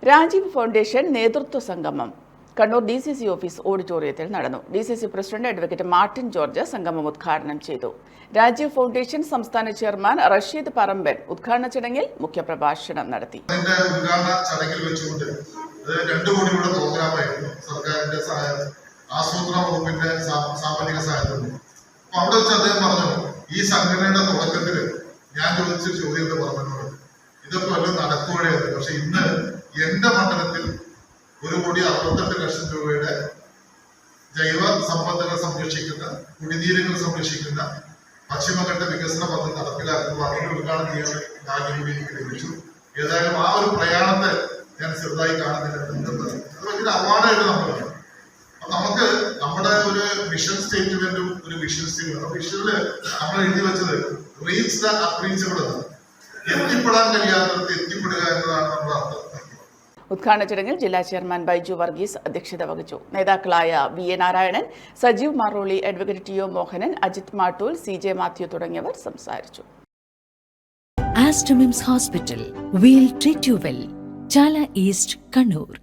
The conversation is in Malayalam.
രാജീവ് ഫൗണ്ടേഷൻ നേതൃത്വ സംഗമം കണ്ണൂർ DCC ഓഫീസ് ഓഡിറ്റോറിയത്തിൽ നടന്നു. DCC president advocate Martin George സംഗമം ഉദ്ഘാടനം ചെയ്തു. രാജീവ് ഫൗണ്ടേഷൻ സംസ്ഥാന ചെയർമാൻ റഷീദ് പറമ്പൻ ഉദ്ഘാടന ചടങ്ങിൽ മുഖ്യപ്രഭാഷണം നടത്തി. ആസൂത്രണ വകുപ്പിന്റെ സാമ്പത്തിക സഹായത്തോടെ അവിടെ വെച്ച് അദ്ദേഹം പറഞ്ഞു, ഈ സംഘടനയുടെ തുടക്കത്തിൽ ഞാൻ ചോദിച്ച ചോദ്യങ്ങൾ പറഞ്ഞോട് ഇതൊക്കെ വല്ലതും നടക്കുകയായിരുന്നു. പക്ഷെ ഇന്ന് എന്റെ മണ്ഡലത്തിൽ 1,68,00,000 രൂപയുടെ ജൈവ സമ്പത്തുകൾ സംരക്ഷിക്കുന്ന, കുടിനീരുകൾ സംരക്ഷിക്കുന്ന പശ്ചിമഘട്ട വികസന പദ്ധതി നടപ്പിലാക്കുന്ന അതിന്റെ ഉദ്ഘാടനം ചെയ്യാൻ ഭാഗ്യം കൂടി എനിക്ക് ലഭിച്ചു. ഏതായാലും ആ ഒരു പ്രയാണത്തെ ഞാൻ ചെറുതായി കാണുന്നില്ല. അത് വലിയൊരു അവാർഡായിട്ട് നമ്മൾ നമുക്ക് നമ്മുടെ ഒരു മിഷൻ സ്റ്റേറ്റ്മെന്റും ഒരു വിഷൻ സ്റ്റേറ്റ്മെന്റും വിഷനില് നമ്മൾ എഴുതി വെച്ചത് റീച്ച് ദ അൺറീച്ചബിൾ എന്നാണ്. എത്തിപ്പെടാൻ കഴിയാത്തത് എത്തിപ്പെടുക എന്നതാണ് നമ്മുടെ അർത്ഥം. ഉദ്ഘാടന ചടങ്ങിൽ ജില്ലാ ചെയർമാൻ ബൈജു വർഗീസ് അധ്യക്ഷത വഹിച്ചു. നേതാക്കളായ VA Narayanan, Sajeev Maroli, advocate TO Mohanan, Ajith Mattool, CJ Mathew തുടങ്ങിയവർ സംസാരിച്ചു. Aster MIMS Hospital, we'll treat you well. Chala East, Kannur.